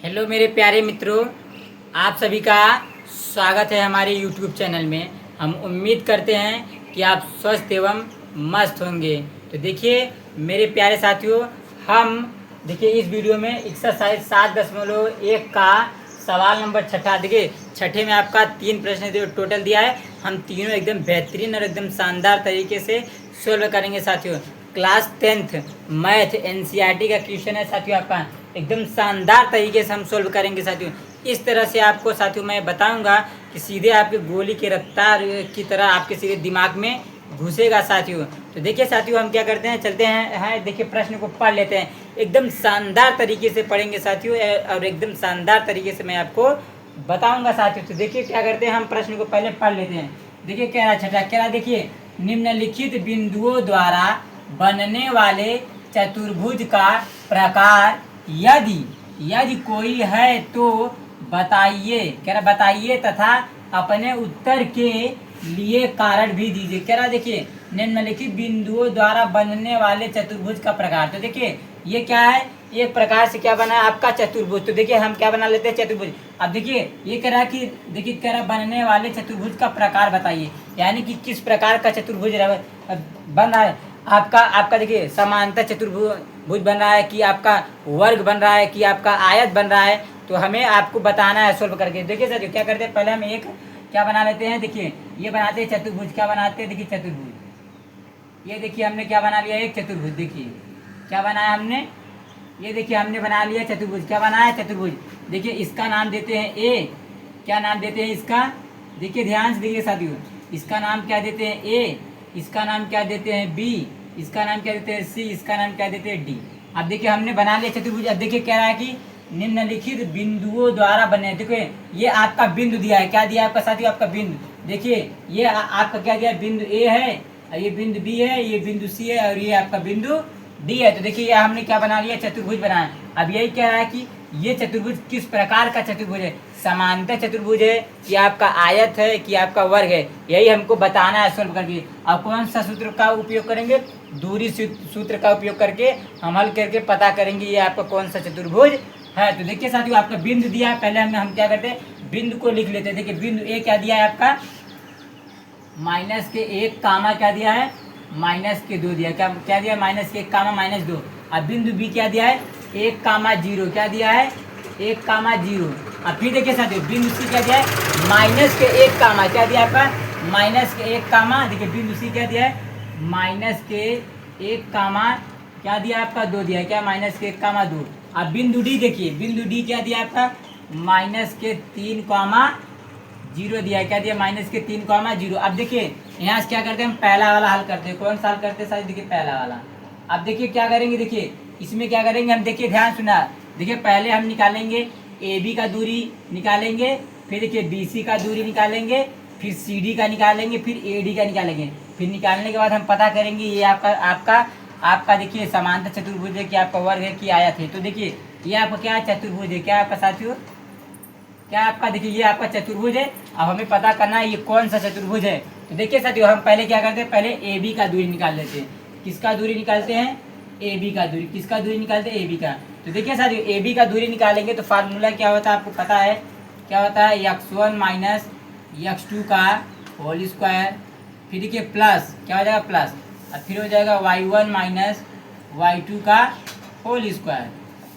Hello मेरे प्यारे मित्रों, आप सभी का स्वागत है हमारे यूट्यूब चैनल में। हम उम्मीद करते हैं कि आप स्वस्थ एवं मस्त होंगे। तो देखिए मेरे प्यारे साथियों, हम देखिए इस वीडियो में एक्सरसाइज 7.1 का सवाल नंबर छठा, देखिए छठे में आपका 3 प्रश्न टोटल दिया है। हम तीनों एकदम बेहतरीन और एकदम शानदार तरीके से सोल्व करेंगे साथियों। क्लास 10th मैथ एनसीईआरटी का क्वेश्चन है साथियों, आपका एकदम शानदार तरीके से हम सोल्व करेंगे साथियों। इस तरह से आपको साथियों मैं बताऊंगा कि सीधे आपके गोली के रफ्तार की तरह आपके सीधे दिमाग में घुसेगा साथियों। तो देखिए साथियों, हम क्या करते हैं, चलते हैं देखिए प्रश्न को पढ़ लेते हैं। एकदम शानदार तरीके से पढ़ेंगे साथियों और एकदम शानदार तरीके से मैं आपको बताऊंगा साथियों। तो देखिए क्या करते हैं, हम प्रश्न को पहले पढ़ लेते हैं। देखिए कह रहा छठा, कह रहा देखिए निम्नलिखित बिंदुओं द्वारा बनने वाले चतुर्भुज का प्रकार यदि यदि कोई है तो बताइए। कह रहा बताइए तथा अपने उत्तर के लिए कारण भी दीजिए। कह रहा देखिए निम्नलिखित बिंदुओं द्वारा बनने वाले चतुर्भुज का प्रकार। तो देखिए ये क्या है, एक प्रकार से क्या बना है आपका चतुर्भुज। तो देखिए हम क्या बना लेते हैं, चतुर्भुज। अब देखिए ये कह रहा है कि देखिए कह रहा बनने वाले चतुर्भुज का प्रकार बताइए, यानी कि किस प्रकार का चतुर्भुज बन रहा है आपका। आपका देखिए समांतर चतुर्भुज बन रहा है कि आपका वर्ग बन रहा है कि आपका आयत बन रहा है। तो हमें आपको बताना है सोल्व करके। देखिए सर क्या करते हैं, पहले हम एक क्या बना लेते हैं, देखिए ये बनाते हैं चतुर्भुज। क्या बनाते हैं, देखिए चतुर्भुज। ये देखिए हमने क्या बना लिया, एक चतुर्भुज। देखिए क्या बनाया हमने, ये देखिए हमने बना लिया चतुर्भुज। क्या बनाया, चतुर्भुज। देखिए इसका नाम देते हैं ए। क्या नाम देते हैं इसका, देखिए ध्यान से देखिए साथियों, इसका नाम क्या देते हैं ए, इसका नाम क्या देते हैं बी, इसका नाम क्या देते हैं सी, इसका नाम क्या देते हैं डी। अब देखिए हमने बना लिया चतुर्भुज। अब देखिए कह रहा है कि निम्नलिखित बिंदुओं द्वारा बने। देखिए ये आपका बिंदु दिया है, क्या दिया है आपका साथियों, आपका बिंदु। देखिए ये आपका क्या दिया है, बिंदु ए है, ये बिंदु बी है, ये बिंदु सी है और ये आपका बिंदु डी है। तो देखिए ये हमने क्या बना लिया, चतुर्भुज बनाया। अब यही कह रहा है कि ये चतुर्भुज किस प्रकार का चतुर्भुज है, समांतर चतुर्भुज है कि आपका आयत है कि आपका वर्ग है, यही हमको बताना है सोल्व करके। अब कौन सा सूत्र का उपयोग करेंगे, दूरी सूत्र का उपयोग करके हम हल करके पता करेंगे ये आपका कौन सा चतुर्भुज है। तो देखिए साथियों आपका बिंदु दिया है, पहले हम क्या करते हैं बिंदु को लिख लेते हैं। देखिए बिंदु ए क्या दिया है आपका, माइनस के 1 कामा क्या दिया है, माइनस के 2 दिया। क्या क्या दिया, माइनस के 1 कामा माइनस 2। अब बिंदु बी क्या दिया है, 1 कामा 0। क्या दिया है, 1 कामा 0। अब फिर देखिए साथियों बिंदु सी क्या दिया है, माइनस के 1 कामा क्या दिया आपका, माइनस के 1 कामा। देखिए बिंदु सी क्या दिया है, माइनस के 1 कामा क्या दिया आपका 2 दिया है। क्या, माइनस के 1 कामा 2। अब बिंदु डी देखिए, बिंदु डी क्या दिया आपका, माइनस के 3 कामा 0 दिया है। क्या दिया, माइनस के 3 कामा 0। अब देखिए यहाँ से क्या करते हैं, हम पहला वाला हल करते हैं। कौन सा हल करते हैं साथ, देखिए पहला वाला। अब देखिए क्या करेंगे, देखिए इसमें क्या करेंगे हम, देखिए ध्यान सुना। देखिए पहले हम निकालेंगे ए बी का दूरी निकालेंगे, फिर देखिए बी सी का दूरी निकालेंगे, फिर सी डी का निकालेंगे, फिर ए डी का निकालेंगे। फिर निकालने के बाद हम पता करेंगे ये आपका आपका आपका देखिए समांतर चतुर्भुज है कि आपका वर्ग है कि आयत है। तो देखिए ये आपका क्या चतुर्भुज है, क्या आपका साथियों, क्या आपका देखिए ये आपका चतुर्भुज है। अब हमें पता करना है ये कौन सा चतुर्भुज है। तो देखिए साथियों हम पहले क्या करते हैं, पहले ए बी का दूरी निकाल लेते हैं। किसका दूरी निकालते हैं, ए बी का दूरी। किसका दूरी निकालते हैं, ए बी का। तो देखिए साथियों ए बी का दूरी निकालेंगे तो फार्मूला क्या होता है आपको पता है, क्या होता है, x1 माइनस x2 का होल स्क्वायर। फिर देखिए प्लस क्या हो जाएगा, प्लस। अब फिर हो जाएगा y1 माइनस y2 का होल स्क्वायर।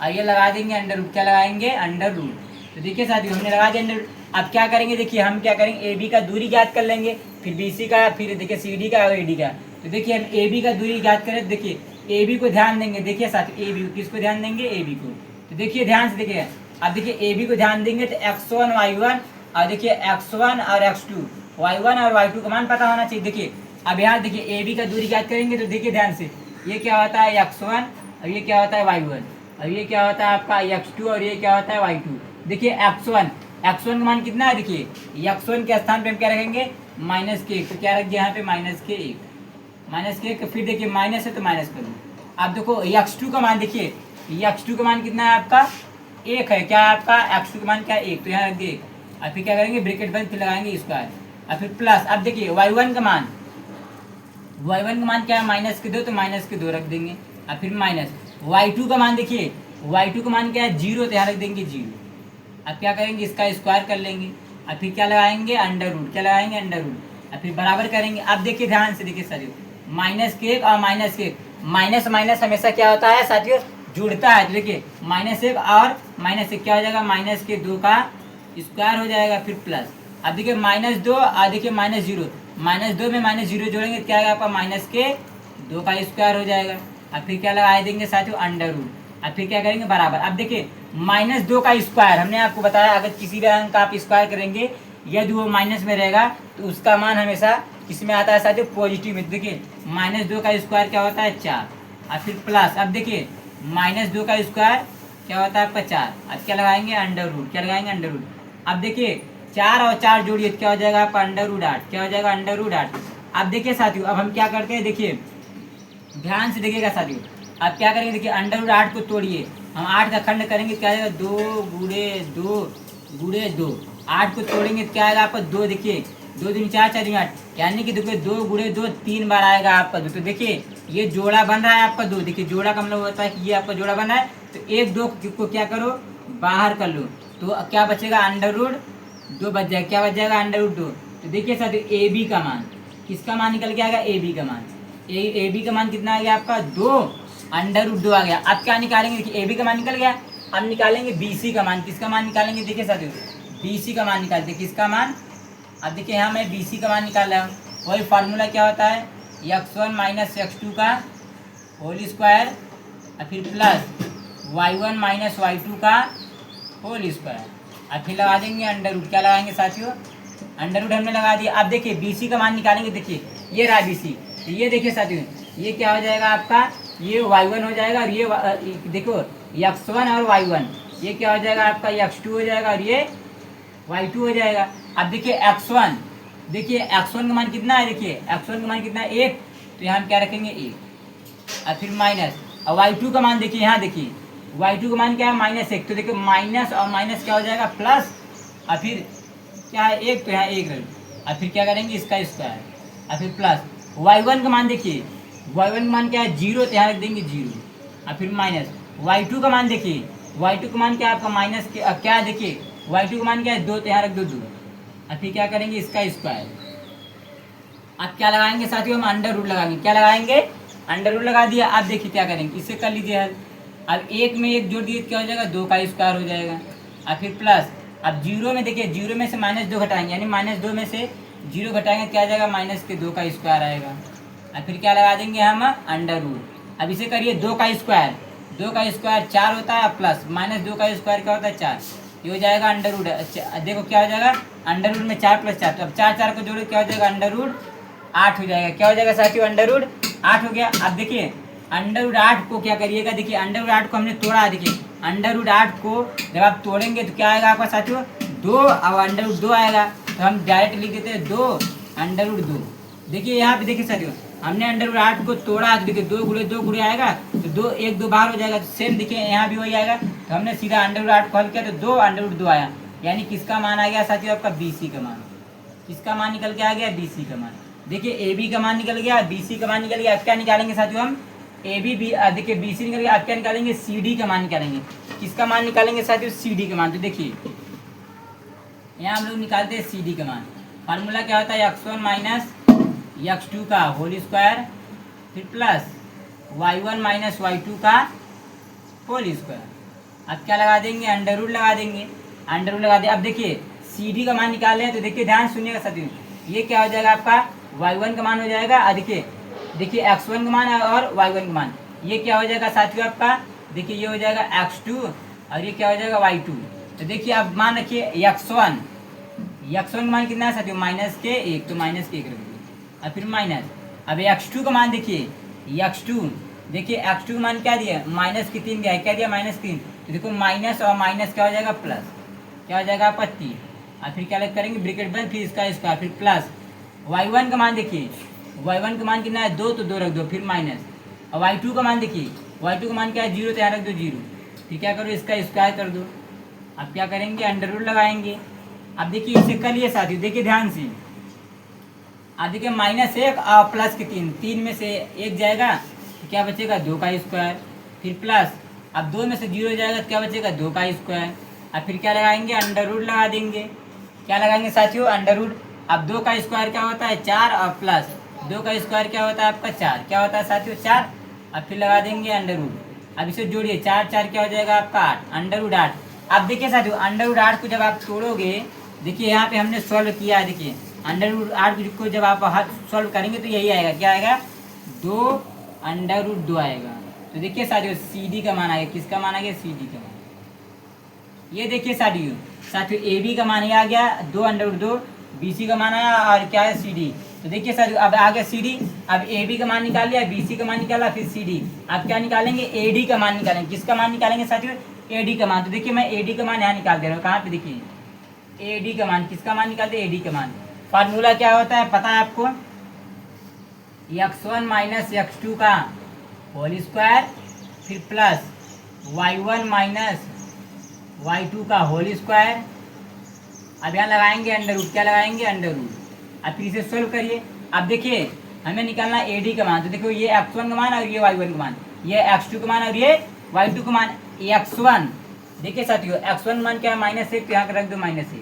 आइए लगा देंगे अंडर रूट। क्या लगाएंगे, अंडर रूट। तो देखिए साथियों हमने लगा दिया अंडर। अब क्या करेंगे, देखिए हम क्या करेंगे, ए बी का दूरी ज्ञात कर लेंगे, फिर बी सी का, फिर देखिए सी डी का और ए डी का। तो देखिए हम ए बी का दूरी ज्ञात करें, देखिए ए बी को ध्यान देंगे। देखिए साथियों ए बी को, किसको ध्यान देंगे, ए बी को। तो देखिए ध्यान से देखिए, अब देखिए ए बी को ध्यान देंगे तो x1 y1 और देखिए x1 और x2 y1 और y2 का मान पता होना चाहिए। देखिए अब यहाँ देखिए ए बी का दूरी ज्ञात करेंगे तो देखिए ध्यान से, ये क्या होता है x1 और ये क्या होता है y1 और ये क्या होता है आपका x2 और ये क्या होता है y2। देखिए x1 का मान कितना है, देखिए x1 के स्थान पे हम क्या रखेंगे, माइनस के 1। तो क्या रख दिया यहाँ पे, माइनस के 1, माइनस के 1। फिर देखिए माइनस है तो माइनस कर दो। अब देखो x2 का मान, देखिए x2 का मान कितना है आपका, 1 है। क्या आपका x2 का मान क्या है, 1। तो यहाँ रख दिए। अब फिर क्या करेंगे, ब्रैकेट बंद, फिर लगाएंगे स्क्वायर और फिर प्लस। अब देखिए y1 का मान, क्या है, माइनस के 2, तो माइनस के 2 रख देंगे और फिर माइनस। y2 का मान देखिए y2 का मान क्या है 0, तो यहाँ रख देंगे 0। अब क्या करेंगे, इसका स्क्वायर कर लेंगे। अब फिर क्या लगाएंगे, अंडर रूट। क्या लगाएंगे, अंडर रूट। अब फिर बराबर करेंगे। अब देखिए ध्यान से देखिए साथियों, माइनस के एक और माइनस के एक, माइनस माइनस हमेशा क्या होता है साथियों, जुड़ता है। तो देखिए माइनस एक और माइनस एक क्या हो जाएगा, माइनस के 2 का स्क्वायर हो जाएगा, फिर प्लस। अब देखिए -2 और देखिए -0, -2 में -0 जोड़ेंगे तो क्या आएगा आपका, माइनस के 2 का स्क्वायर हो जाएगा। अब फिर क्या लगा देंगे साथियों, अंडर रूट। अब फिर क्या करेंगे, बराबर। अब देखिए -2 का स्क्वायर हमने आपको बताया, अगर किसी भी अंक का आप स्क्वायर करेंगे यदि वो माइनस में रहेगा तो उसका मान हमेशा किस में आता है साथियों, पॉजिटिव में। देखिए -2 का स्क्वायर क्या होता है, 4। अब फिर प्लस। अब देखिए -2 का स्क्वायर क्या होता है आपका, 4। अब क्या लगाएंगे, अंडर रूट। क्या लगाएंगे, अंडर रूट। अब देखिए 4 और 4 जोड़िए तो क्या हो जाएगा आपका, अंडर रूट 8। क्या हो जाएगा, अंडर रूट 8। अब देखिए साथियों, अब हम क्या करते हैं, देखिए ध्यान से देखिएगा साथियों। अब क्या करेंगे, देखिए अंडर रूट 8 को तोड़िए, हम 8 का खंड करेंगे क्या आएगा, 2 गुणे 2 गुणे 2। 8 को तोड़ेंगे तो क्या आएगा आपका, 2। देखिए 2 दूनी 4, 4 दूनी 8, यानी कि देखिए 2 गुणे 2 3 बार आएगा आपका 2। तो देखिए ये जोड़ा बन रहा है आपका 2। देखिए जोड़ा का मतलब होता है कि ये आपका जोड़ा बन रहा है, तो 1 2 को क्या करो, बाहर कर लो, तो क्या बचेगा, अंडर रूट 2 बच जाएगा। क्या बच जाएगा, अंडर रूट 2। तो देखिए साथियों ए बी का मान, किसका मान निकल के आएगा, ए बी का मान। ए बी का मान कितना आ गया आपका, 2, अंडर रूट 2 आ गया। अब क्या निकालेंगे, देखिए ए बी का मान निकल गया। अब निकालेंगे बी सी का मान। किसका मान निकालेंगे, देखिए साथियों बी सी का मान निकालते, किसका मान। अब देखिए यहाँ मैं बी सी का मान निकाल रहा हूँ। वही फार्मूला क्या होता है, x1 माइनस x2 का होल स्क्वायर, और फिर प्लस y1 माइनस y2 का होल स्क्वायर। अब फिर लगा देंगे अंडर रूट। क्या लगाएंगे साथियों, अंडर रूट हमने लगा दिया। अब देखिए बी सी का मान निकालेंगे। देखिए ये रहा बी सी, तो ये देखिए साथियों ये क्या हो जाएगा आपका, ये y1 हो जाएगा, और ये देखो x1 और y1, ये क्या हो जाएगा आपका, x2 हो जाएगा, और ये y2 हो जाएगा। अब देखिए x1, देखिए x1 का मान कितना है, देखिए x1 का मान कितना है 1, तो यहाँ हम क्या रखेंगे 1। और फिर माइनस, और y2 का मान देखिए, यहाँ देखिए y2 का मान क्या है, -1। तो देखिए माइनस और माइनस क्या हो जाएगा, प्लस, और फिर क्या है 1, तो यहाँ 1 रख। और फिर क्या करेंगे, इसका स्क्वायर, और फिर प्लस y1 का मान देखिए, y1 का मान क्या है 0, तो यहाँ रख देंगे 0। और फिर माइनस y2 का मान देखिए, y2 का मान क्या है आपका, माइनस के क्या है, देखिए y2 का मान क्या है 2, तो यहाँ रख दो 2। और फिर क्या करेंगे, इसका स्क्वायर। अब क्या लगाएंगे साथियों, हम अंडर रूट लगाएंगे। क्या लगाएंगे, अंडर रूट लगा दिया। अब देखिए क्या करेंगे, इससे कर लीजिए हल। अब 1 में 1 जोड़ दिए तो क्या हो जाएगा, 2 का स्क्वायर हो जाएगा। और फिर प्लस, अब 0 में देखिए 0 में से -2 घटाएंगे, यानी -2 में से 0 घटाएंगे तो क्या आ जाएगा, माइनस के 2 का स्क्वायर आएगा। और फिर क्या लगा देंगे हम, अंडर रूट। अब इसे करिए 2 का स्क्वायर, 2 का स्क्वायर 4 होता है, प्लस -2 का स्क्वायर क्या होता है 4, ये हो जाएगा अंडर रूट। देखो क्या हो जाएगा, अंडर रूट में 4 + 4, तो अब 4 4 को जोड़ो क्या हो जाएगा, अंडर रूट 8 हो जाएगा। क्या हो जाएगा साथियों, अंडर रूट 8 हो गया। अब देखिए अंडर रूट 8 को क्या करिएगा, देखिए अंडर रूट 8 को हमने तोड़ा है। देखिए अंडर रूट 8 को जब आप तोड़ेंगे तो क्या आएगा आपका साथियों, 2 और अंडर रूट 2 आएगा। तो हम डायरेक्ट लिख देते हैं 2 अंडर रूट 2। देखिए यहाँ पे देखिए साथियों हमने अंडर रूट 8 को तोड़ा, तो देखिए 2 गुणे आएगा, तो 2 1 2 बाहर हो जाएगा। तो सेम देखिए यहाँ भी वही आएगा। तो हमने सीधा अंडर रूट 8 को हल किया तो 2 अंडर रूट 2 आया, यानी किसका मान आ गया साथियों, आपका बी सी का मान। किसका मान निकल के आ गया, बी सी का मान। देखिए ए बी का मान निकल गया, बी सी का मान निकल गया। अब क्या निकालेंगे साथियों हम, ए बी देखिए बी सी निकल गया। अब क्या निकालेंगे, सी डी का मान निकालेंगे। किसका मान निकालेंगे साथियों, सी डी का मान। तो देखिए यहाँ हम लोग निकालते हैं सी डी का मान। फार्मूला क्या होता है, x1 माइनस x2 का होल स्क्वायर, फिर प्लस y1 माइनस y2 का होल स्क्वायर। अब क्या लगा देंगे, अंडर रूट लगा देंगे। अंडर रूट लगा दिया। अब देखिए सी डी का मान निकाल रहे हैं, तो देखिए ध्यान सुनिएगा साथियों, ये क्या हो जाएगा आपका, y1 का मान हो जाएगा, और देखिए x1 का मान और y1 का मान, ये क्या हो जाएगा साथियों आपका, देखिए ये हो जाएगा x2, और ये क्या हो जाएगा y2। तो देखिए अब मान रखिए x1 का मान कितना है साथियों, -1, तो -1 रख दिए। और फिर माइनस, अब x2 का मान देखिए, x2 देखिए x2 का मान क्या दिया, -3 दिया है। क्या दिया, -3। तो देखो माइनस और माइनस क्या हो जाएगा, प्लस। क्या हो जाएगा आपका 3। और फिर क्या करेंगे, ब्रैकेट बंद, फिर इसका स्क्वायर, फिर प्लस y1 का मान देखिए, y1 का मान कितना है 2, तो 2 रख दो, फिर माइनस। और y2 का मान देखिए, y2 का मान क्या है 0, तो यहाँ रख दो 0। फिर क्या करो, इसका स्क्वायर कर दो। अब क्या करेंगे, अंडर रूट लगाएंगे। अब देखिए इसे कर लिए साथियों, देखिए ध्यान से। अब देखिए -1 और प्लस के 3 में से 1 जाएगा, तो क्या बचेगा 2 का स्क्वायर, फिर प्लस अब 2 में से 0 जाएगा तो क्या बचेगा, 2 का स्क्वायर। अब फिर क्या लगाएंगे, अंडर रूट लगा देंगे। क्या लगाएंगे साथियों, अंडर रूट। अब 2 का स्क्वायर क्या होता है, 4, और प्लस 2 का स्क्वायर क्या होता है आपका, 4। क्या होता है साथियों, 4। अब फिर लगा देंगे अंडर रूट। अब इसे जोड़िए, 4 4 क्या हो जाएगा आपका, 8, अंडर रूट 8। अब देखिए साथियों, अंडर रूट 8 को जब आप तोड़ोगे, देखिए यहाँ पे हमने सॉल्व किया है। देखिए अंडर रूट 8 को जब आप सॉल्व करेंगे तो यही आएगा, क्या आएगा, 2 अंडर रूट 2 आएगा। तो देखिए साथियों, सी डी का मान आ गया। किसका मान आ गया, सी डी का मान। ये देखिए साथियों ए बी का मान ही आ गया, 2 अंडर रूट 2। बी सी का मान आया, और क्या है, सी डी। तो देखिए साथियों, अब आ गया सी डी। अब ए बी का मान निकाल लिया, बी सी का मान निकाला, फिर सी डी। अब क्या निकालेंगे, ए डी का मान निकालेंगे। किसका मान निकालेंगे साथियों, ए डी का मान। तो देखिए मैं ए डी का मान यहाँ निकाल दे रहा हूँ। कहाँ पे, देखिए ए डी का मान। किसका मान निकालते हैं, ए डी का मान। फार्मूला क्या होता है पता है आपको, x1 माइनस x2 का होल स्क्वायर, फिर प्लस y1 माइनस y2 का होल स्क्वायर। अब यहाँ लगाएंगे अंडर रूट। क्या लगाएंगे, अंडर रूट। अब फिर इसे सोल्व करिए। अब देखिए हमें निकालना ए डी का मान। तो देखो ये x1 का मान और ये y1 का मान, ये x2 का मान और ये y2 का मान। x1 देखिए साथियों, x1 मान क्या है, -1, तो यहाँ पे रख दो -1।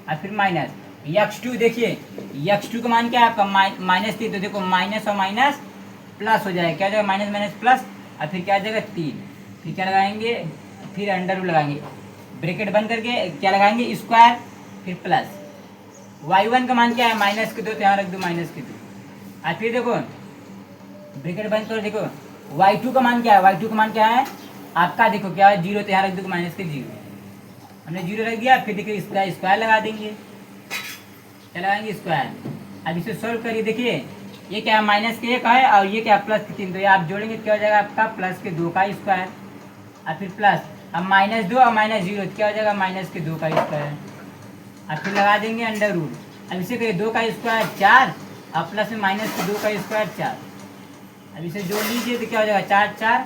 और फिर माइनस x2, देखिए x2 का मान क्या है आपका, -3। तो देखो माइनस और माइनस प्लस हो जाएगा। क्या हो जाएगा, माइनस माइनस प्लस। और फिर क्या आ जाएगा, 3। फिर क्या लगाएंगे, फिर अंडर रूट लगाएंगे, ब्रैकेट बंद करके क्या लगाएंगे, स्क्वायर, फिर प्लस। y1 का मान क्या है, -2, तो यहाँ रख दो -2। और फिर देखो ब्रैकेट बंद करो। देखो y2 का मान क्या है, y2 का मान क्या है आपका, देखो क्या है, 0, तो यहाँ रख दो -0। हमने 0 रख दिया। फिर देखिए इसका स्क्वायर लगा देंगे। क्या लगाएंगे, स्क्वायर। अब इसे सोल्व करिए। देखिए ये क्या है, -1 है, और ये क्या है, +3। तो ये आप जोड़ेंगे, क्या हो जाएगा आपका, +2 का स्क्वायर। और फिर प्लस, अब -2 और -0, क्या हो जाएगा, -2 का स्क्वायर। और फिर लगा देंगे अंडर रूट। अब इसे करिए, 2 का स्क्वायर 4, और प्लस में -2 का स्क्वायर 4। अब इसे जोड़ लीजिए तो क्या हो जाएगा, 4 4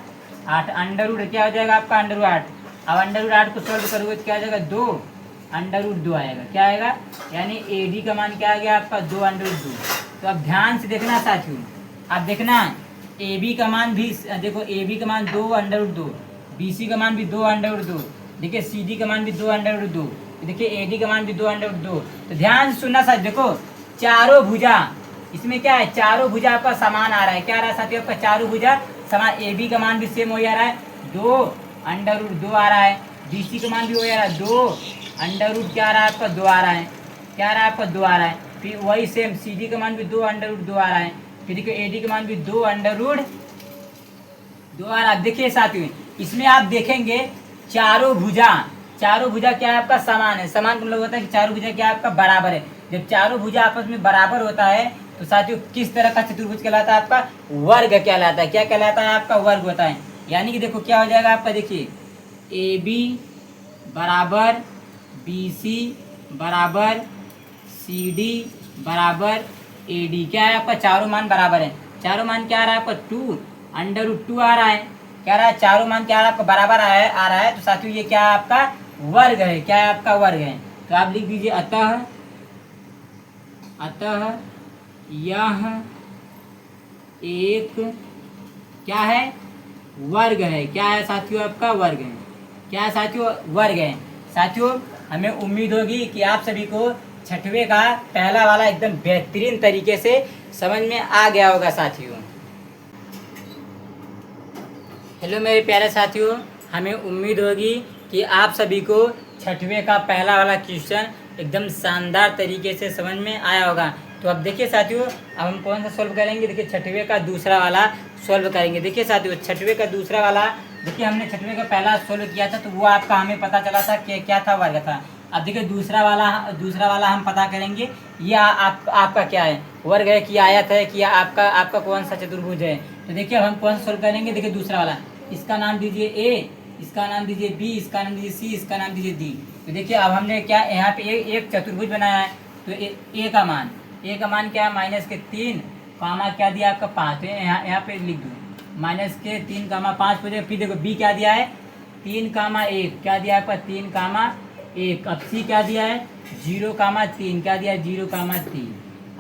8, अंडर रूट क्या हो जाएगा आपका, अंडर रूट 8। अब अंडर रूट 8 को सोल्व करोगे तो क्या हो जाएगा, 2 अंडर रूट 2 आएगा। क्या आएगा, यानी ए डी का मान क्या आ गया आपका, 2 अंडर रूट 2। तो अब ध्यान से देखना साथियों, अब देखना ए बी का मान भी, देखो ए बी का मान 2 अंडर रूट 2, बी सी का मान भी 2 अंडर रूट 2, देखिए सी डी का मान भी 2 अंडर रूट 2, देखिए ए डी का मान भी 2 अंडर रूट 2। तो ध्यान से सुनना साथियों, देखो चारों भुजा, इसमें क्या है, चारों भुजा आपका समान आ रहा है। क्या आ रहा है साथियों, आपका चारों भुजा समान। ए बी का मान भी सेम हो जा रहा है, 2 अंडर रूट 2 आ रहा है। बी सी का मान भी हो जा रहा है, 2 अंडर रूट क्या आ रहा है आपका, 2 आ रहा है। क्या आ रहा है आपका, 2 आ रहा है। फिर वही सेम सी डी का मान भी 2 अंडर रूट 2 आ रहा है। फिर देखिए ए डी का मान भी 2 अंडर रूट 2 आ रहा है। देखिए साथियों, इसमें आप देखेंगे चारों भुजा, चारों भुजा क्या है आपका, समान है। समान का मतलब होता है कि चारों भुजा क्या है आपका, बराबर है। जब चारों भुजा आपस में बराबर होता है तो साथियों किस तरह का चतुर्भुज कहलाता है आपका, वर्ग कहलाता है। क्या कहलाता है आपका, वर्ग होता है। यानी कि देखो क्या हो जाएगा आपका, देखिए ए बी बराबर बी सी बराबर सी डी बराबर ए डी। क्या है आपका, चारों मान बराबर है। चारों मान क्या आ रहा है आपका, 2 अंडर रूट 2 आ रहा है। क्या आ रहा है, चारों मान क्या आ रहा है आपका, बराबर आ रहा है। तो साथियों ये क्या है आपका, वर्ग है। क्या है आपका, वर्ग है। तो आप लिख दीजिए अतः यह एक क्या है, वर्ग है। क्या है साथियों, आपका वर्ग है। क्या है साथियों, वर्ग है। साथियों हमें उम्मीद होगी कि आप सभी को छठवें का पहला वाला एकदम बेहतरीन तरीके से समझ में आ गया होगा साथियों। हेलो मेरे प्यारे साथियों, हमें उम्मीद होगी कि आप सभी को छठवें का पहला वाला क्वेश्चन एकदम शानदार तरीके से समझ में आया होगा। तो अब देखिए साथियों, अब हम कौन सा सॉल्व करेंगे, देखिए छठवें का दूसरा वाला सॉल्व करेंगे। देखिए साथियों, छठवें का दूसरा वाला, देखिए हमने छठवें का पहला सॉल्व किया था तो वो आपका हमें पता चला था कि क्या था, वर्ग था। अब देखिए दूसरा वाला हम पता करेंगे ये आपका क्या है, वर्ग है कि आयत है कि आपका कौन सा चतुर्भुज है। तो देखिए अब हम कौन सा सॉल्व करेंगे, देखिए दूसरा वाला, इसका नाम दीजिए ए, इसका नाम दीजिए बी, इसका नाम दीजिए सी, इसका नाम दीजिए डी। तो देखिए अब हमने क्या यहाँ पे एक चतुर्भुज बनाया है। तो ए का मान क्या है, -3 कामा क्या दिया आपका 5। तो यहाँ पे लिख दो -3 कामा 5 हो जाएगा। फिर देखो बी क्या दिया है, 3 कामा 1, क्या दिया आपका 3 कामा 1। अब सी क्या दिया है, 0 कामा 3, क्या दिया है 0 कामा 3।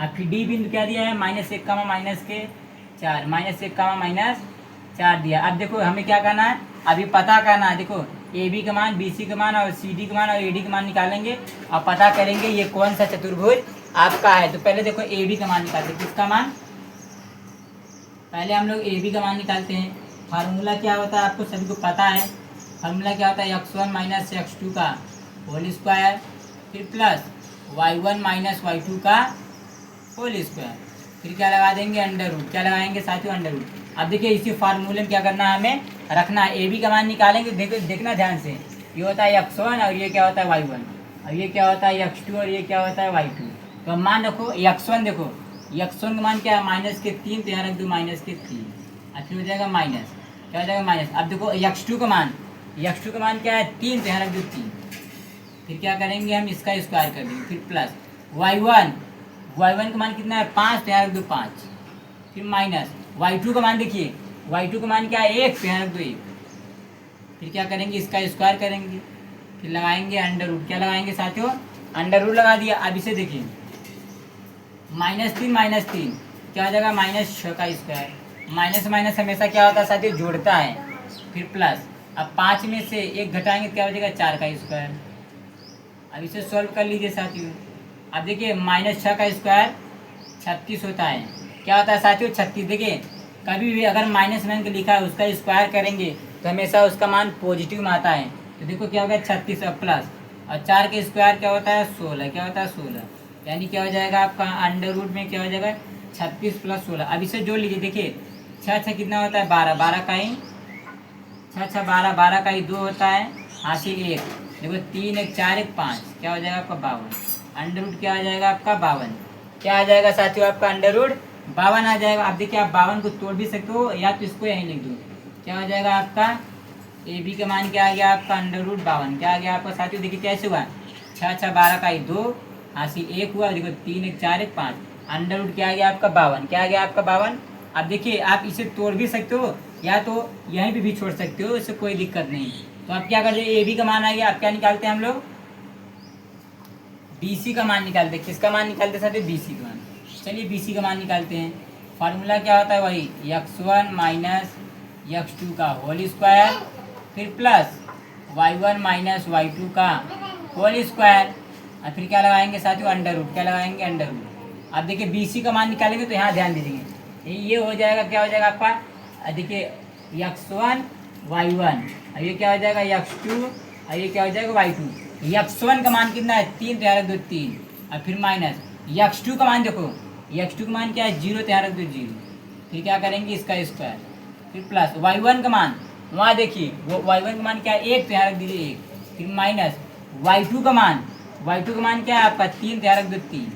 अब फिर डी बिंदु क्या दिया है, -1 कामा -4, -1 कामा -4 दिया। अब देखो हमें क्या करना है, अभी पता करना है, देखो ए बी का मान, बी सी का मान और सी डी का मान और ए डी का मान निकालेंगे और पता करेंगे ये कौन सा चतुर्भुज आपका है। तो पहले देखो ए बी का मान निकालते हैं। किसका मान? पहले हम लोग ए बी का मान निकालते हैं। फार्मूला क्या होता है आपको सभी को पता है। फार्मूला क्या होता है? x1 माइनस x2 का होल स्क्वायर, फिर प्लस y1 माइनस y2 का होल स्क्वायर, फिर क्या लगा देंगे? Under root. क्या लगाएंगे साथियों? Under root. अब देखिए इसी फार्मूले में क्या करना है, हमें रखना है। ए बी का मान निकालेंगे, देखो देखना ध्यान से। ये होता है x1 और ये क्या होता है? y1, और ये क्या होता है? x2 और ये क्या होता है? y2। तो मान रखो x1, देखो x1 का मान क्या है? -3, तो यहाँ रख दो -3, और फिर हो जाएगा माइनस, क्या हो जाएगा? माइनस। अब देखो x2 का मान, x2 का मान क्या है? 3, तो यहाँ रख दो 3, फिर क्या करेंगे हम? इसका स्क्वायर कर देंगे, फिर प्लस y1 का मान कितना है? 5, तो यहाँ रख दो 5, फिर माइनस y2 का मान, देखिए y2 का मान क्या है? 1, तो यहाँ रख दो 1, फिर क्या करेंगे? इसका स्क्वायर करेंगे, फिर लगाएंगे अंडर रूट। क्या लगाएंगे साथियों? अंडर रूट लगा दिया। अब इसे देखिए -3 क्या हो जाएगा? -6 का स्क्वायर। माइनस माइनस हमेशा क्या होता है साथियों? जोड़ता है। फिर प्लस, अब 5 में से 1 घटाएंगे तो क्या हो जाएगा? 4 का स्क्वायर। अब इसे सॉल्व कर लीजिए साथियों। अब देखिए -6 का स्क्वायर 36 होता है। क्या होता है साथियों? 36। देखिए कभी भी अगर माइनस मान के लिखा है उसका स्क्वायर करेंगे तो हमेशा उसका मान पॉजिटिव में आता है। तो देखो क्या होगा? 36 और प्लस, और 4 के स्क्वायर क्या होता है? 16। क्या होता है? 16। यानी क्या हो जाएगा आपका? अंडर रूट में क्या हो जाएगा? 36 + 16। अब इसे जोड़ लीजिए। देखिए 6 कितना होता है? 12, 12 का ही 6 12, 12 का ही 2 होता है, हासिल 1। देखो 3 1 4 1 5, क्या हो जाएगा आपका? 52। अंडर रूट क्या आ जाएगा आपका? 52। क्या आ जाएगा साथियों आपका? अंडर रूट 52 आ जाएगा। अब देखिए आप 52 को तोड़ भी सकते हो या तो इसको यहीं लिख दो। क्या हो जाएगा आपका? ए बी का मान क्या आ गया आपका? Under root 52। क्या आ गया आपका साथियों? देखिए कैसे हुआ? 6 12 का ही 2, हासिल 1 हुआ। देखो 3 1 4 1 5, अंडर रूट क्या आ गया आपका? 52। क्या आ गया आपका? 52। अब देखिए आप इसे तोड़ भी सकते हो या तो यहीं पे भी छोड़ सकते हो, इससे कोई दिक्कत नहीं। तो अब क्या करते हैं? ए बी का मान आ गया। अब क्या निकालते हैं हम लोग? बी सी का मान निकालते हैं। किसका मान निकालते हैं साथियों? बी सी का मान। चलिए बी सी का मान निकालते हैं। फार्मूला क्या होता है? वही x1 माइनस x2 का होल स्क्वायर, फिर प्लस y1 माइनस y2 का होल स्क्वायर, और फिर क्या लगाएंगे साथियों? Under root. क्या लगाएंगे? Under root. अब देखिए बी सी का मान निकालेंगे तो यहाँ ध्यान दीजिए, ये हो जाएगा, क्या हो जाएगा आपका? देखिए x1 y1, और ये क्या हो जाएगा? x2, और ये क्या हो जाएगा? y2। x1 का मान कितना है? 3, तो यहाँ रख दो 3, और फिर माइनस x2 का मान, देखो x2 का मान क्या है? 0, तो यहाँ रख दो 0, फिर क्या करेंगे? इसका स्क्वायर, फिर प्लस y1 का मान, वहाँ देखिए वो y1 का मान क्या है? 1, तो यहाँ रख दीजिए 1, फिर माइनस y2 का मान, y2 का मान क्या है आपका? 3, तो यहाँ रख दो 3,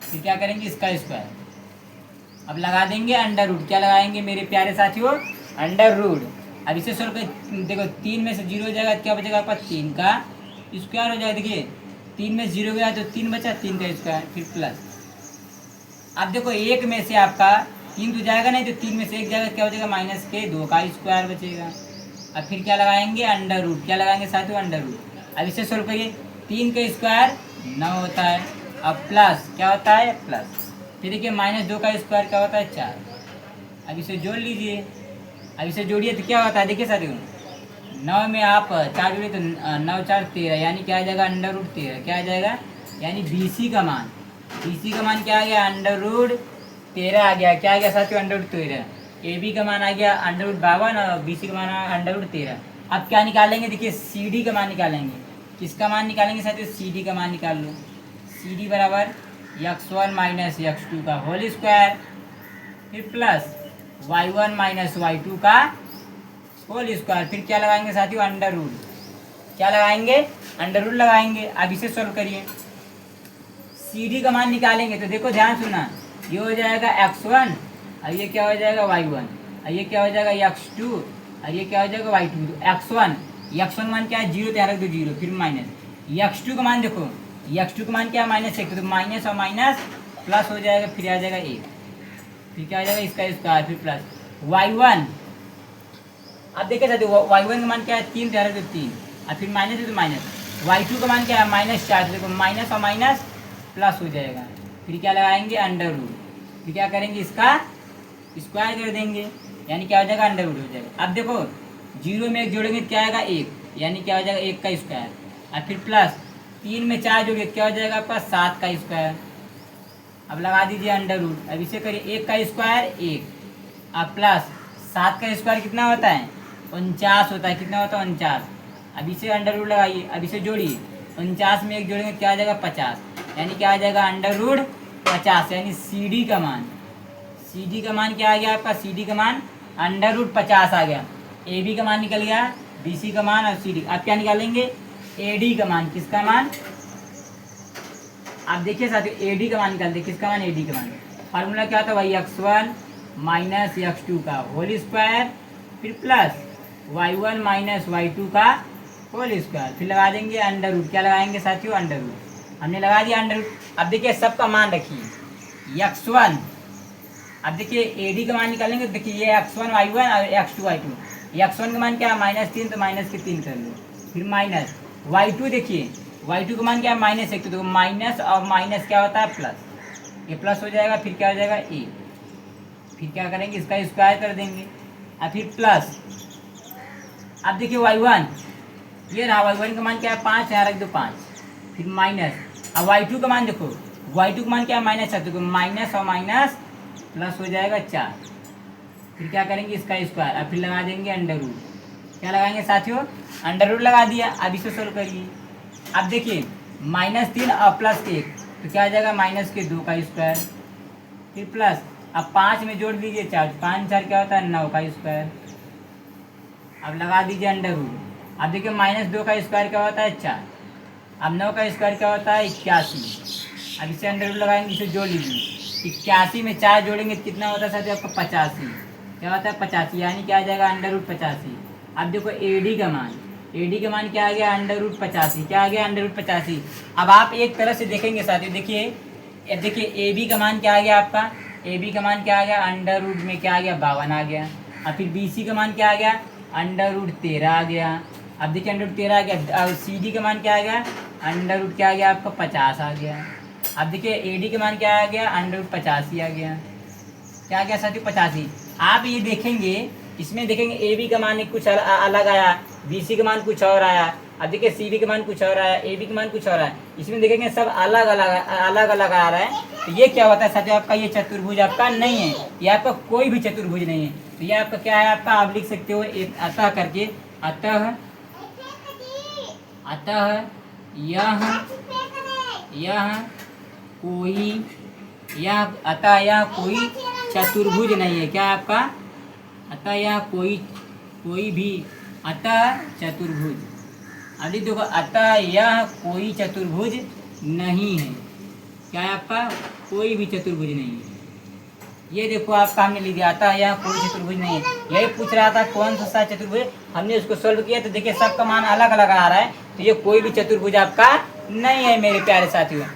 फिर क्या करेंगे? इसका स्क्वायर। अब लगा देंगे अंडर रूट। क्या लगाएंगे मेरे प्यारे साथियों? Under root. अब इसे सोल्व कर, देखो 3 में से 0 हो जाएगा, क्या बचेगा आपका? 3 का स्क्वायर हो जाएगा। देखिए 3 में 0 गया तो 3 बचा, 3 का स्क्वायर, फिर प्लस। अब देखो 1 में से आपका 3 तो जाएगा नहीं, तो 3 में से 1 जाएगा, क्या हो जाएगा? -2 का स्क्वायर बचेगा। अब फिर क्या लगाएंगे? Under root. क्या लगाएंगे साथियों? Under root. अब इसे सोल्व करिए। 3 का स्क्वायर 9 होता है, अब प्लस क्या होता है? प्लस। फिर देखिए -2 का स्क्वायर क्या होता है? 4। अब इसे जोड़ लीजिए। अब इसे जोड़िए तो क्या होता है? देखिए साथियों 9 में आप 4 जोड़िए तो 9 4 13, यानी क्या आ जाएगा? Under root 13। क्या आ जाएगा? यानी बी सी का मान, बी सी का मान क्या आ गया? अंडर रूट 13 आ गया। क्या आ गया साथियों? Under root 13। ए बी का मान आ गया अंडर रूट 52 और बी सी का मान अंडर रूट 13। अब क्या निकालेंगे? देखिए सी डी का मान निकालेंगे। किसका मान निकालेंगे साथियों? सी डी का मान निकाल लो। सी डी बराबर x1 माइनस x2 का होल स्क्वायर, फिर प्लस y1 माइनस y2 का होल स्क्वायर, फिर क्या लगाएंगे साथियों? Under root. क्या लगाएंगे? अंडर रूट लगाएंगे। अब इसे सोल्व करिए। सी डी का मान निकालेंगे तो देखो ध्यान सुना, ये हो जाएगा x1, और ये क्या हो जाएगा? y1, और ये क्या हो जाएगा? x2, और ये क्या हो जाएगा? y2। x1 मान क्या है? 0, तो यहाँ रख दो 0, फिर माइनस x2 का मान, देखो x2 का मान क्या है? -1, तो माइनस और माइनस प्लस हो जाएगा, फिर आ जाएगा 1, फिर क्या आ जाएगा? इसका स्क्वायर, फिर प्लस y1। अब देखिए साथियों y1 का मान क्या है? 3, तो यहाँ रख दो 3, और फिर माइनस है तो माइनस। y2 का मान क्या है? -4, देखो माइनस और माइनस प्लस हो जाएगा, फिर क्या लगाएंगे? Under root. फिर क्या करेंगे? इसका स्क्वायर कर देंगे, यानी क्या हो जाएगा? अंडर रूट हो जाएगा। अब देखो जीरो में एक जोड़ेंगे तो क्या आएगा 1, यानी क्या हो जाएगा 1 का स्क्वायर। और फिर प्लस 3 में 4 जोड़िए क्या हो जाएगा आपका 7 का स्क्वायर। अब लगा दीजिए अंडर रूट। अब इसे करिए 1 का स्क्वायर 1, अब प्लस 7 का स्क्वायर कितना होता है 49 होता है। कितना होता है 49। अब इसे अंडर रूट लगाइए। अब इसे जोड़िए 49 में एक जोड़ेंगे क्या आ जाएगा 50, यानी क्या आ जाएगा अंडर रूट 50, यानी सी डी का मान। सी डी का मान क्या आ गया आपका, सी डी का मान अंडर रूट 50 आ गया। ए बी का मान निकल गया, बी सी का मान और सी डी। अब क्या निकालेंगे ए डी का मान। किसका मान, आप देखिए साथियों ए डी का मान निकालते। किसका मान, ए डी का मान। फार्मूला क्या होता है भाई x1 माइनस x2 का होल स्क्वायर, फिर प्लस y1 माइनस y2 का होल स्क्वायर, फिर लगा देंगे अंडर रूट। क्या लगाएंगे साथियों, अंडर रूट। हमने लगा दिया अंडर रूट। अब देखिए सबका मान रखिए x1। अब देखिए ए डी का मान निकालेंगे तो देखिए ये x1 y1 और x2 y2। x1 का मान क्या है -3, तो माइनस के 3 कर लो। फिर माइनस y2, देखिए y2 का मान क्या है -1, तो माइनस और माइनस क्या होता है प्लस, ये प्लस हो जाएगा। फिर क्या हो जाएगा ए, फिर क्या करेंगे इसका स्क्वायर कर देंगे और फिर प्लस। अब देखिए y1, ये रहा y1 का मान क्या है 5, यहाँ रख दो 5, फिर माइनस। अब y2 का मान देखो, y2 का मान क्या है -7, तो माइनस और माइनस प्लस हो जाएगा 4। फिर क्या करेंगे इसका स्क्वायर, अब फिर लगा देंगे अंडर रूट। क्या लगाएंगे साथियों, अंडर रूट लगा दिया। अब इसे सोल्व करिए। अब देखिए -3 और प्लस 1, तो क्या आ जाएगा -2 का स्क्वायर, फिर प्लस। अब 5 में जोड़ दीजिए 4, 5 4 क्या होता है 9 का स्क्वायर। अब लगा दीजिए अंडर रूट। अब देखिए -2 का स्क्वायर क्या होता है 4, अब 9 का स्क्वायर क्या होता है 81। अब इसे अंडर रूट लगाएंगे, इसे जोड़ लीजिए। 81 में 4 जोड़ेंगे तो कितना होता है साथियों आपका 85। क्या होता है 85, यानी क्या आ जाएगा अंडर रूट 85। अब देखो ए डी का मान, ए डी का मान क्या आ गया अंडर रूट 85। क्या आ गया अंडर रूट 85। अब आप एक तरह से देखेंगे साथियों, देखिए ए बी का मान क्या आ गया आपका, ए बी का मान क्या आ गया अंडर रूट में क्या आ गया 52 आ गया। और फिर बी सी का मान क्या आ गया अंडर रूट 13 आ गया। अब देखिए अंडर रूट 13 आ गया। और सी डी का मान क्या आ गया अंडर रूट क्या आ गया आपका 50 आ गया। अब देखिए ए डी का मान क्या आ गया अंडर रूट 85 आ गया। क्या आ गया साथियों 85। आप ये देखेंगे, इसमें देखेंगे ए बी का मान कुछ अलग आया, बी सी का मान कुछ और आया। अब देखिए सी बी का मान कुछ और आया, ए बी का मान कुछ और आया। इसमें देखेंगे सब अलग अलग आ रहा है। तो ये क्या होता है साथियों, आपका ये चतुर्भुज आपका नहीं है, ये आपका कोई भी चतुर्भुज नहीं है। तो ये आपका क्या है आपका, आप लिख सकते हो एक अतः करके, अतः यह कोई, यह अतः यह कोई चतुर्भुज नहीं है। क्या आपका, अतः यह कोई भी अतः चतुर्भुज। अभी देखो अतः यह कोई चतुर्भुज नहीं है। क्या है आपका, कोई भी चतुर्भुज नहीं है। ये देखो आपका हमने लिख दिया अतः यह कोई चतुर्भुज नहीं है। यही पूछ रहा था कौन सा चतुर्भुज, हमने उसको सोल्व किया तो देखिए सबका मान अलग अलग आ रहा है। तो ये कोई भी चतुर्भुज आपका नहीं है मेरे प्यारे साथियों।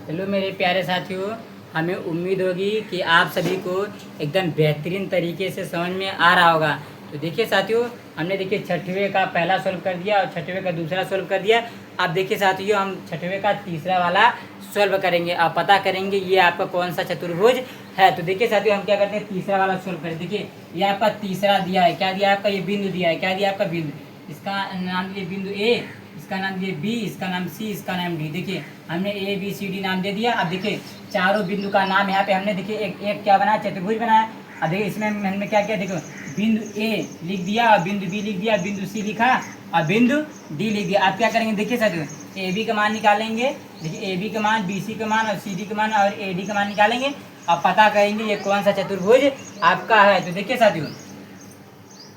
हेलो मेरे प्यारे साथियों, हमें उम्मीद होगी कि आप सभी को एकदम बेहतरीन तरीके से समझ में आ रहा होगा। तो देखिए साथियों, हमने देखिए छठवें का पहला सोल्व कर दिया और छठवें का दूसरा सोल्व कर दिया। अब देखिए साथियों, हम छठवें का तीसरा वाला सोल्व करेंगे और पता करेंगे ये आपका कौन सा चतुर्भुज है। तो देखिए साथियों, हम क्या करते हैं तीसरा वाला सोल्व करें। देखिए ये आपका तीसरा दिया है, क्या दिया आपका, ये बिंदु दिया है। क्या दिया आपका बिंदु, इसका नाम दिए बिंदु ए, इसका नाम दिए बी, इसका नाम सी, इसका नाम डी। देखिए हमने ए बी सी डी नाम दे दिया। अब देखिए चारों बिंदु का नाम यहाँ पे हमने देखिए एक क्या बनाया, चतुर्भुज बनाया। अब देखिए इसमें हमने क्या किया, देखो बिंदु ए लिख दिया और बिंदु बी लिख दिया, बिंदु सी लिखा और बिंदु डी लिख दिया। आप क्या करेंगे, देखिए साथियों ए बी का मान निकालेंगे। देखिए ए बी का मान, बी सी का मान और सी डी का मान और ए डी का मान निकालेंगे और पता करेंगे ये कौन सा चतुर्भुज आपका है। तो देखिए साथियों,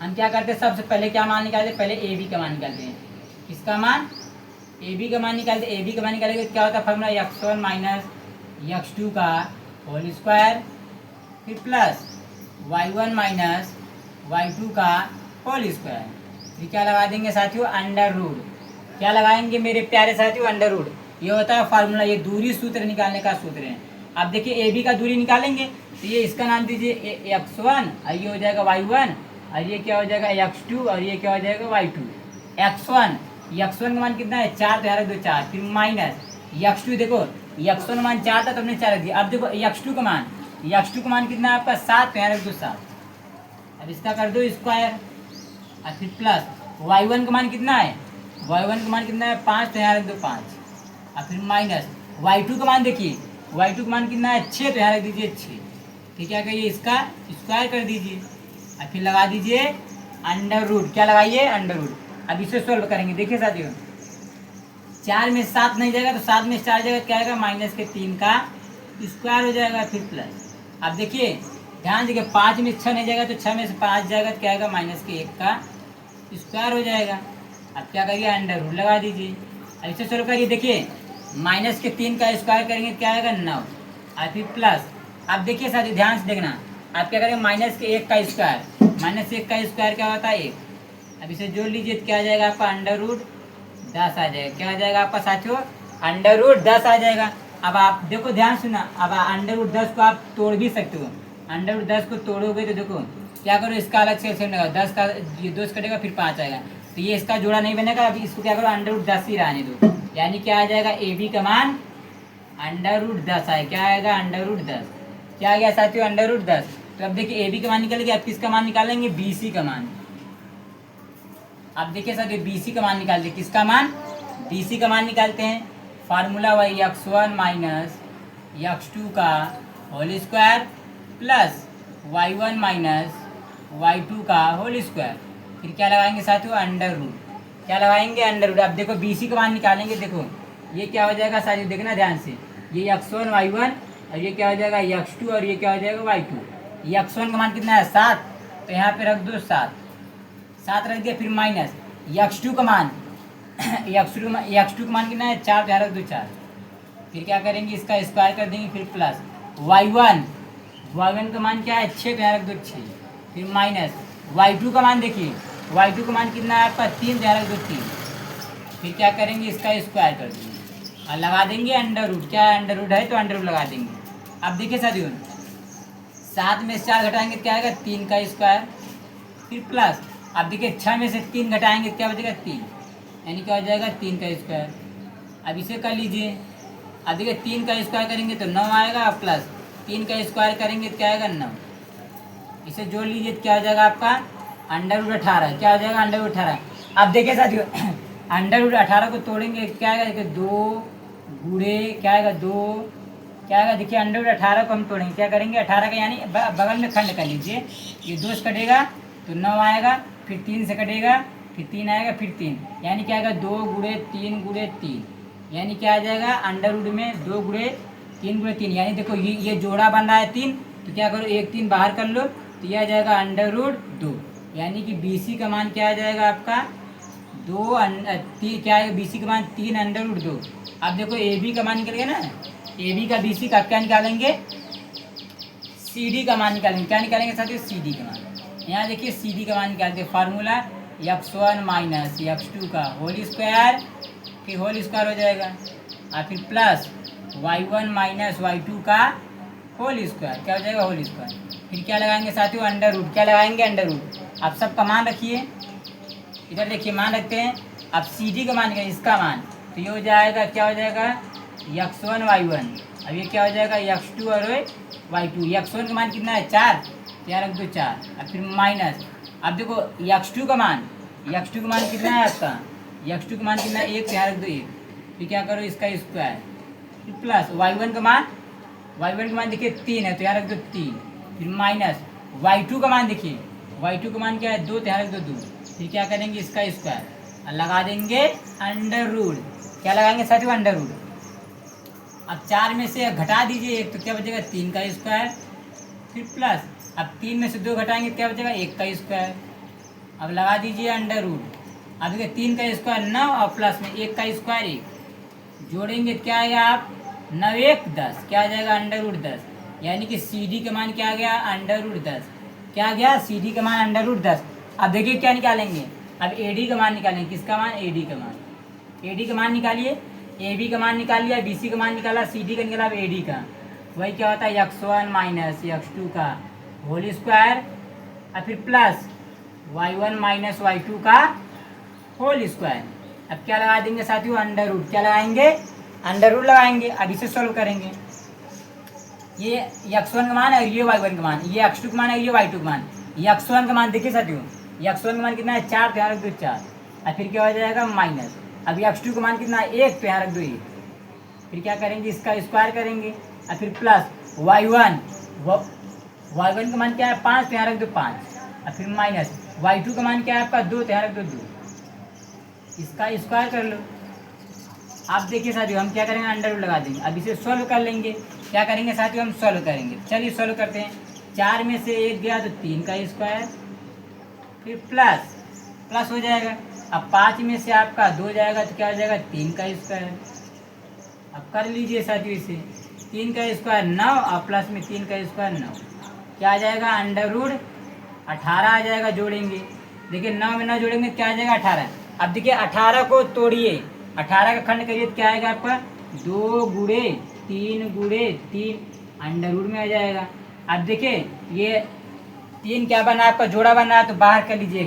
हम क्या करते हैं, सबसे पहले क्या मान निकालते हैं, पहले ए बी का मान निकालते हैं। किसका मान, ए बी का मान निकालते। ए बी का मान निकालेंगे तो क्या होता है फॉर्मूला x1 माइनस x2 का होल स्क्वायर, फिर प्लस y1 माइनस y2 का होल स्क्वायर, फिर क्या लगा देंगे साथियों अंडर रूट। क्या लगाएंगे मेरे प्यारे साथियों, अंडर रूट। ये होता है फार्मूला, ये दूरी सूत्र निकालने का सूत्र है। अब देखिए ए बी का दूरी निकालेंगे तो ये इसका नाम दीजिए x1 और ये हो जाएगा y1 और ये क्या हो जाएगा x2 और ये क्या हो जाएगा y2। x1 का मान कितना है 4, तो यहाँ रख दो 4, फिर माइनस x2। देखो x1 का मान 4 था तो हमने 4 रख दिया। अब देखो x2 का मान कितना है आपका 7, तो यहाँ रख दो 7। अब इसका कर दो स्क्वायर और फिर प्लस y1 का मान कितना है, y1 का मान कितना है 5, तो यहाँ रख दो 5 और फिर माइनस y2 का मान देखिए, y2 का मान कितना है 6, तो यहाँ रख दीजिए 6। फिर क्या करिए इसका स्क्वायर कर दीजिए और फिर लगा दीजिए अंडर रूट, क्या लगाइए अंडर रूट। अब इसे सोल्व करेंगे, देखिए साथियों 4 में 7 नहीं जाएगा तो 7 में 4 जाएगा, क्या आएगा -3 का स्क्वायर हो जाएगा फिर प्लस। अब देखिए ध्यान देखिए 5 में 6 नहीं जाएगा तो 6 में से 5 जाएगा तो क्या आएगा -1 का स्क्वायर हो जाएगा। अब क्या करिए अंडर रूट लगा दीजिए। अब इसे सोल्व करिए, देखिए -3 का स्क्वायर करेंगे क्या आएगा 9 और फिर प्लस। अब देखिए साथियों ध्यान से देखना, आप क्या करेंगे -1 का स्क्वायर, -1 का स्क्वायर क्या होता है 1। अब इसे जोड़ लीजिए तो क्या आ जाएगा आपका अंडर रूट 10 आ जाएगा। क्या आ जाएगा आपका साथियों अंडर रूट 10 आ जाएगा। अब आप देखो ध्यान सुना, अब अंडर रूट 10 को आप तोड़ भी सकते हो। अंडर रूट 10 को तोड़ोगे तो देखो क्या करो, इसका अलग से एलसीएम लगा, 10 का ये 2 कटेगा फिर 5 आएगा, तो ये इसका जोड़ा नहीं बनेगा। अब इसको क्या करो अंडर रूट 10 ही रहने दो, यानी क्या आ जाएगा ए बी का मान अंडर रूट 10 आए, क्या आएगा अंडर रूट 10। क्या आ गया साथियों अंडर रूट 10। तो अब देखिए ए बी का मान निकालेंगे, अब किसका मान निकालेंगे बी सी का मान। अब देखिए साथियों बी सी का मान निकालते, किसका मान बी सी का मान निकालते हैं। फार्मूला वही x1 माइनस x2 का whole square plus y1 minus y2 का होल स्क्वायर, फिर क्या लगाएंगे साथियों अंडर रूट, क्या लगाएंगे अंडर रूट। अब देखो बी सी का मान निकालेंगे, देखो ये क्या हो जाएगा साथियों देखना ध्यान से, ये x1 y1 और ये क्या हो जाएगा x2 और ये क्या हो जाएगा y2। ये x1 का मान कितना है 7, तो यहाँ पे रख दो 7 रख दिया, फिर माइनस x2 का मान x2 का मान कितना है 4, तो यहाँ रख दो 4। फिर क्या करेंगे इसका स्क्वायर कर देंगे, फिर प्लस y1 का मान क्या है 6, तो यहाँ रख दो 6। फिर माइनस y2 का मान देखिए, y2 का मान कितना है आपका 3, तो यहाँ रख दो 3। फिर क्या करेंगे इसका स्क्वायर कर देंगे और लगा देंगे अंडर रूट, क्या अंडर रूट है तो अंडर रूट लगा देंगे। अब देखिए साथियों 7 में से 4 घटाएंगे क्या आएगा 3 का स्क्वायर, फिर प्लस। अब देखिए 6 में से 3 घटाएंगे क्या बचेगा 3, यानी क्या हो जाएगा 3 का स्क्वायर। अब इसे कर लीजिए, अब देखिए 3 का स्क्वायर करेंगे तो 9 आएगा, प्लस 3 का स्क्वायर करेंगे तो क्या आएगा 9। इसे जोड़ लीजिए तो क्या हो जाएगा आपका अंडर रूट 18, क्या हो जाएगा अंडर रूट 18। अब देखिए साथियों अंडर रूट 18 को तोड़ेंगे क्या आएगा, देखिए 2 गुणे क्या आएगा 2, क्या आएगा देखिए अंडर रूट 18 को हम तोड़ेंगे, क्या करेंगे 18 का यानी बगल में खंड कर लीजिए, ये 2 से कटेगा तो 9 आएगा, फिर 3 से कटेगा फिर 3 आएगा, फिर 3 यानी क्या आएगा 2 गुणे 3 गुणे 3, यानी क्या आ जाएगा अंडर रूट में 2 गुणे 3 गुणे 3, यानी देखो ये जोड़ा बन रहा है 3, तो क्या करो 1 3 बाहर कर लो तो यह आ जाएगा अंडर रूट 2, यानी कि बी सी का मान क्या आ जाएगा आपका 2 3, क्या आएगा बी सी का मान 3 अंडर रूट 2। अब देखो ए बी का मान निकल गया ना, ए बी का बी सी का क्या निकालेंगे सी डी का मान निकालेंगे, क्या निकालेंगे साथियों सी डी का मान। यहाँ देखिए सी डी का मान निकालते फार्मूला x1 माइनस x2 का होल स्क्वायर, फिर होल स्क्वायर हो जाएगा और फिर प्लस y1 माइनस y2 का होल स्क्वायर, क्या हो जाएगा होल स्क्वायर। फिर क्या लगाएंगे साथियों अंडर रूट, क्या लगाएंगे अंडर रूट। आप सबका मान रखिए, इधर देखिए मान रखते हैं। अब सी डी का मान इसका मान तो ये हो जाएगा क्या हो जाएगा x1 y1, अब ये क्या हो जाएगा x2 और y2। x1 का मान कितना है 4, तो यहाँ रख दो 4 और फिर माइनस। अब देखो x2 का मान कितना है आपका, x2 का मान कितना है 1, तो यहाँ रख दो 1। फिर क्या करो इसका स्क्वायर, फिर प्लस y1 का मान देखिए 3 है, तो यहाँ रख दो 3। फिर माइनस y2 का मान देखिए, y2 का मान क्या है 2, तो यहाँ रख दो 2। फिर क्या करेंगे इसका स्क्वायर और लगा देंगे अंडर रूट, क्या लगाएंगे साथियों अंडर रूट। अब 4 में से घटा दीजिए 1, तो क्या बचेगा 3 का स्क्वायर, फिर प्लस। अब 3 में से 2 घटाएंगे क्या बचेगा 1 का स्क्वायर। अब लगा दीजिए अंडर रूट। अब देखिए 3 का स्क्वायर 9 और प्लस में 1 का स्क्वायर 1, जोड़ेंगे क्या आएगा आप 9 1 10, क्या आ जाएगा अंडर रूट 10, यानी कि सी डी का मान क्या आ गया अंडर रूट 10, क्या आ गया सी डी का मान अंडर रूट 10। अब देखिए क्या निकालेंगे, अब ए डी का मान निकालेंगे, किसका मान ए डी का मान, ए डी का मान निकालिए। ए बी का मान निकाल लिया, बी सी का मान निकाला, सी डी का निकाला, अब ए डी का वही क्या होता है x1 माइनस x2 का होल स्क्वायर और फिर प्लस y1 माइनस y2 का होल स्क्वायर। अब क्या लगा देंगे साथियों अंडर रूट, क्या लगाएंगे अंडर रूट लगाएंगे। अब इसे सॉल्व करेंगे, ये x1 का मान है और ये y1 का मान, ये x2 का मान है ये y2 का मान। x1 का मान देखिए साथियों, x1 का मान कितना है 4, तो यहाँ रख दो 4, और फिर क्या हो जाएगा माइनस। अब x2 का मान कितना है 1, तो यहाँ रख दो 1, फिर क्या करेंगे इसका स्क्वायर करेंगे, और फिर प्लस y1 का मान क्या है 5, तो यहाँ रख दो 5, और फिर माइनस y2 का मान क्या है आपका 2, तो यहाँ रख दो 2, इसका स्क्वायर कर लो। आप देखिए साथियों हम क्या करेंगे अंडर रूट लगा देंगे। अब इसे सॉल्व कर लेंगे। क्या करेंगे साथियों हम सॉल्व करेंगे। चलिए सॉल्व करते हैं। 4 में से 1 गया तो 3 का स्क्वायर, फिर प्लस हो जाएगा। अब 5 में से आपका 2 जाएगा तो क्या हो जाएगा 3 का स्क्वायर। अब कर लीजिए साथियों इसे, 3 का स्क्वायर 9 और प्लस में 3 का स्क्वायर 9, क्या आ जाएगा अंडर रूट 18 आ जाएगा। जोड़ेंगे, देखिए 9 में 9 जोड़ेंगे क्या आ जाएगा 18। अब देखिए 18 को तोड़िए, 18 का खंड करिए तो क्या आएगा आपका 2 गुणे 3 गुणे 3 अंडर रूट में आ जाएगा। अब देखिए ये 3 क्या बना आपका जोड़ा बना है, तो बाहर कर लीजिए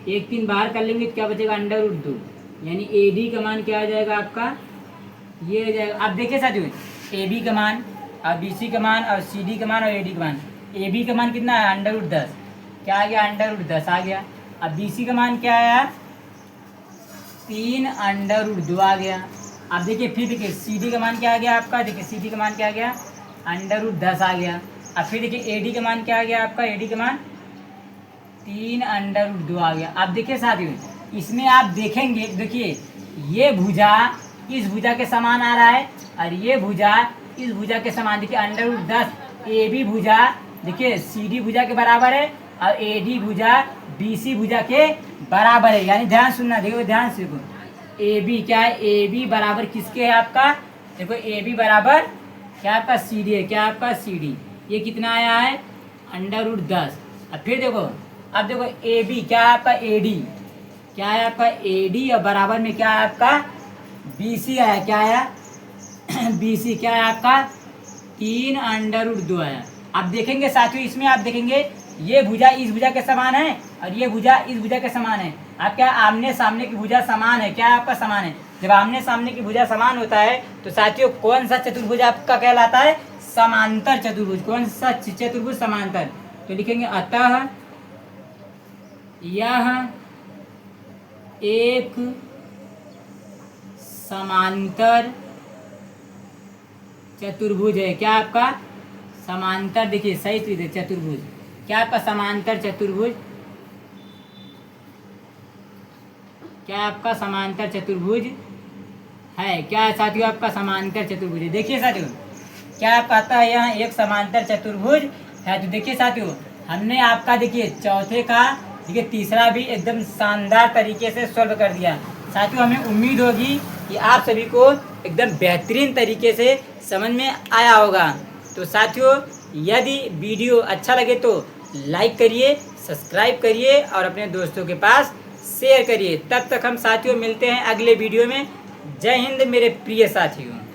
एक 3 बाहर कर लेंगे तो क्या बचेगा अंडर रूट 2, यानी AD का मान क्या आ जाएगा आपका ये आ जाएगा। अब देखिए साथियों AB का मान और BC का मान और CD का मान और AD का मान, AB का मान कितना है अंडर रूट 10, क्या आ गया अंडर रूट 10 आ गया। अब BC का मान क्या आया 3 अंडर रूट 2 आ गया। अब देखिए फिर देखिए CD का मान क्या आ गया आपका, देखिए CD का मान क्या आ गया अंडर रूट 10 आ गया। अब फिर देखिए AD का मान क्या आ गया आपका, AD का मान 3 अंडर रूट 2 आ गया। अब देखिए साथियों इसमें आप देखेंगे, देखिए ये भुजा इस भुजा के समान आ रहा है और ये भुजा इस भुजा के समान, देखिए अंडर रूट 10 AB भुजा देखिए CD भुजा के बराबर है और AD भुजा BC भुजा के बराबर है। यानी ध्यान सुनना, देखो ध्यान से देखो AB क्या है, AB बराबर किसके है आपका, देखो AB बराबर क्या आपका CD है, क्या आपका CD, ये कितना आया है अंडर रूट 10। अब फिर देखो, अब देखो AB क्या है आपका AD, क्या है आपका AD और बराबर में क्या है आपका BC आया, क्या आया BC क्या है आपका 3 अंडर रूट 2 आया। अब देखेंगे साथियों इसमें आप देखेंगे ये भुजा इस भुजा के समान है और ये भुजा इस भुजा के समान है। आप क्या आमने सामने की भुजा समान है, क्या आपका समान है। जब आमने सामने की भुजा समान होता है तो साथियों कौन सा चतुर्भुज आपका कहलाता है, समांतर चतुर्भुज। कौन सा चतुर्भुज समांतर, तो लिखेंगे अतः यह एक समांतर चतुर्भुज है। क्या आपका समांतर, देखिए सही तरीके चतुर्भुज, क्या आपका समांतर चतुर्भुज, क्या आपका समांतर चतुर्भुज है, क्या है साथियों आपका समांतर चतुर्भुज है। देखिए साथियों क्या आपका आता है यहाँ एक समांतर चतुर्भुज है। तो देखिए साथियों हमने आपका देखिए चौथे का देखिए तीसरा भी एकदम शानदार तरीके से सॉल्व कर दिया। साथियों हमें उम्मीद होगी कि आप सभी को एकदम बेहतरीन तरीके से समझ में आया होगा। तो साथियों यदि वीडियो अच्छा लगे तो लाइक करिए, सब्सक्राइब करिए और अपने दोस्तों के पास शेयर करिए। तब तक हम साथियों मिलते हैं अगले वीडियो में। जय हिंद मेरे प्रिय साथियों।